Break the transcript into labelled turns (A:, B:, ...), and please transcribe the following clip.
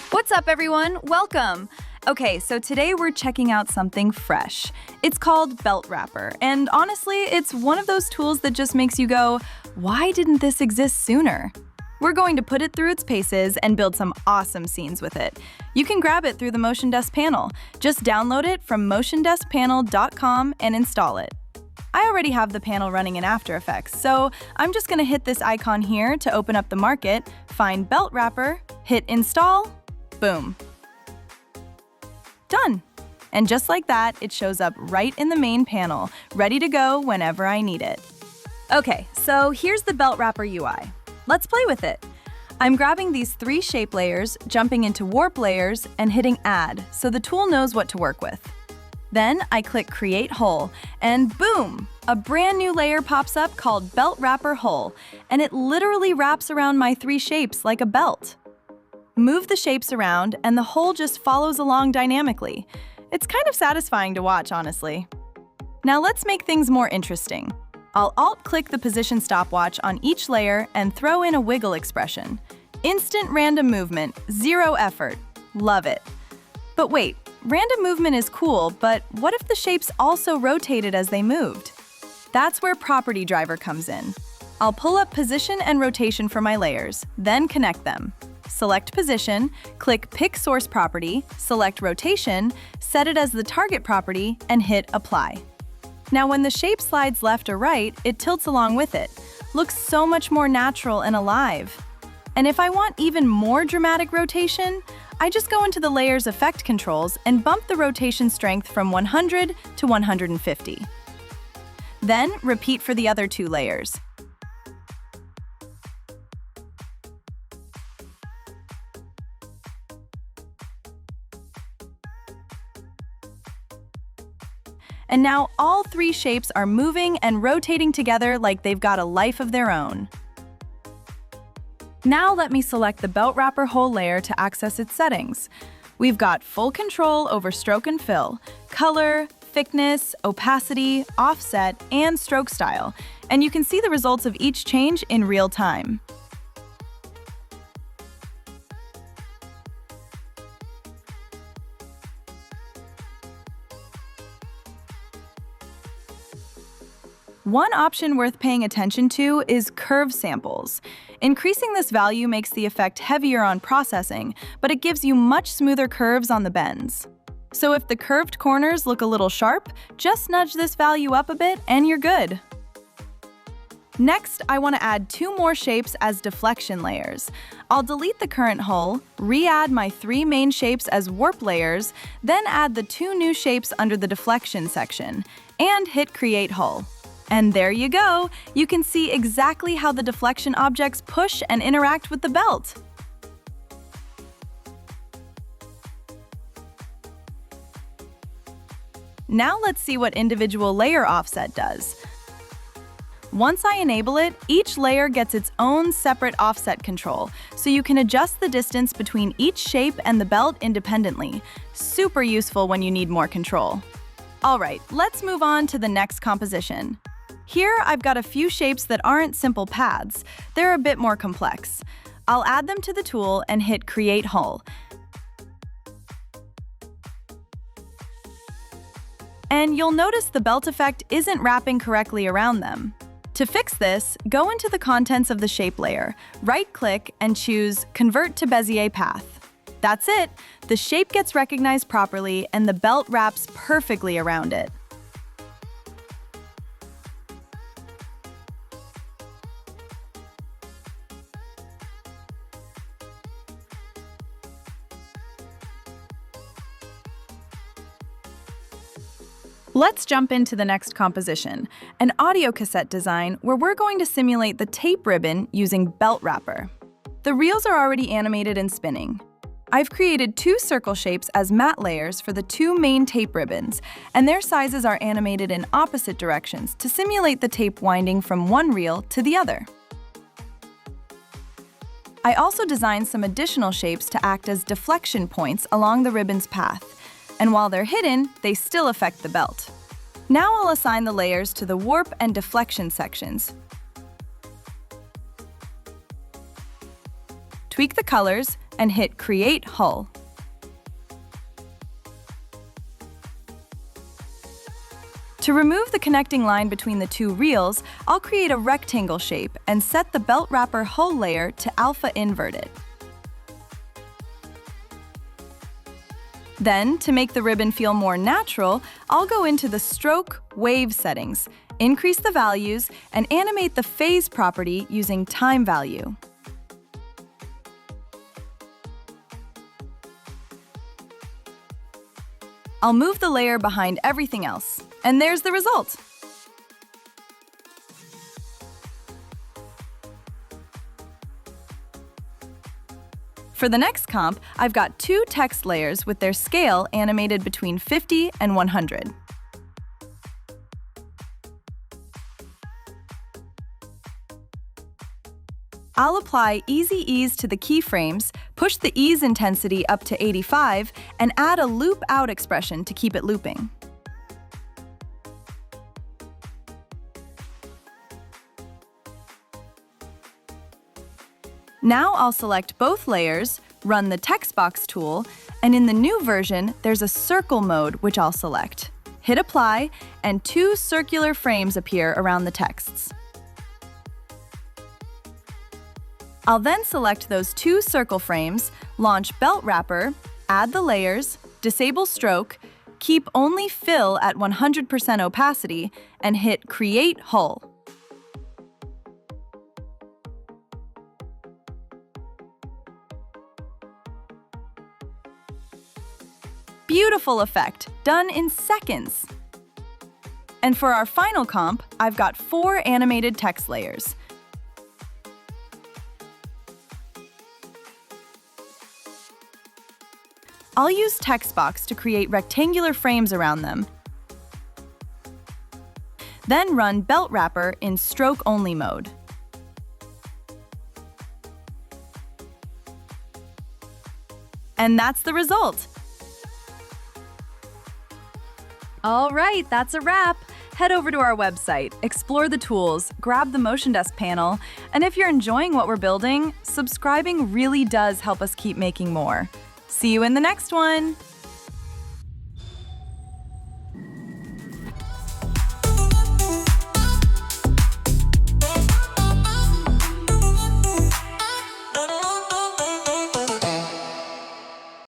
A: What's up, everyone? Welcome! Okay, so today we're checking out something fresh. It's called belt wrapper, and honestly, it's one of those tools that just makes you go, why didn't this exist sooner? We're going to put it through its paces and build some awesome scenes with it. You can grab it through the MotionDesk panel. Just download it from MotionDeskPanel.com and install it. I already have the panel running in After Effects, so I'm just gonna hit this icon here to open up the market, find belt wrapper, hit install, boom. Done. And just like that, it shows up right in the main panel, ready to go whenever I need it. Okay, so here's the belt wrapper UI. Let's play with it. I'm grabbing these 3 shape layers, jumping into warp layers, and hitting add so the tool knows what to work with. Then I click create hole, and boom! A brand new layer pops up called belt wrapper hole, and it literally wraps around my 3 shapes like a belt. Move the shapes around, and the hole just follows along dynamically. It's kind of satisfying to watch, honestly. Now let's make things more interesting. I'll Alt-click the position stopwatch on each layer and throw in a wiggle expression. Instant random movement, 0 effort. Love it. But wait, random movement is cool, but what if the shapes also rotated as they moved? That's where Property Driver comes in. I'll pull up position and rotation for my layers, then connect them. Select position, click Pick Source Property, select rotation, set it as the target property, and hit apply. Now when the shape slides left or right, it tilts along with it. Looks so much more natural and alive. And if I want even more dramatic rotation, I just go into the layer's effect controls and bump the rotation strength from 100 to 150. Then repeat for the other 2 layers. And now all 3 shapes are moving and rotating together like they've got a life of their own. Now let me select the belt wrapper hole layer to access its settings. We've got full control over stroke and fill, color, thickness, opacity, offset, and stroke style, and you can see the results of each change in real time. One option worth paying attention to is curve samples. Increasing this value makes the effect heavier on processing, but it gives you much smoother curves on the bends. So if the curved corners look a little sharp, just nudge this value up a bit and you're good. Next, I want to add 2 more shapes as deflection layers. I'll delete the current hull, re-add my 3 main shapes as warp layers, then add the 2 new shapes under the deflection section, and hit create hull. And there you go! You can see exactly how the deflection objects push and interact with the belt. Now let's see what individual layer offset does. Once I enable it, each layer gets its own separate offset control, so you can adjust the distance between each shape and the belt independently. Super useful when you need more control. Alright, let's move on to the next composition. Here, I've got a few shapes that aren't simple paths. They're a bit more complex. I'll add them to the tool and hit Create Hull. And you'll notice the belt effect isn't wrapping correctly around them. To fix this, go into the contents of the shape layer, right-click, and choose Convert to Bezier Path. That's it! The shape gets recognized properly and the belt wraps perfectly around it. Let's jump into the next composition, an audio cassette design where we're going to simulate the tape ribbon using belt wrapper. The reels are already animated and spinning. I've created 2 circle shapes as matte layers for the 2 main tape ribbons, and their sizes are animated in opposite directions to simulate the tape winding from one reel to the other. I also designed some additional shapes to act as deflection points along the ribbon's path, and while they're hidden, they still affect the belt. Now I'll assign the layers to the warp and deflection sections. Tweak the colors and hit Create Hull. To remove the connecting line between the two reels, I'll create a rectangle shape and set the belt wrapper hull layer to alpha inverted. Then, to make the ribbon feel more natural, I'll go into the stroke wave settings, increase the values, and animate the phase property using time value. I'll move the layer behind everything else, and there's the result. For the next comp, I've got two text layers with their scale animated between 50 and 100. I'll apply Easy Ease to the keyframes, push the ease intensity up to 85, and add a loop out expression to keep it looping. Now I'll select both layers, run the text box tool, and in the new version, there's a circle mode which I'll select. Hit Apply, and two circular frames appear around the texts. I'll then select those two circle frames, launch Belt Wrapper, add the layers, disable stroke, keep only fill at 100% opacity, and hit Create Hull. Beautiful effect, done in seconds. And for our final comp, I've got 4 animated text layers. I'll use text box to create rectangular frames around them. Then run Belt Wrapper in stroke-only mode. And that's the result. All right, that's a wrap. Head over to our website, explore the tools, grab the MotionDesk panel, and if you're enjoying what we're building, subscribing really does help us keep making more. See you in the next one!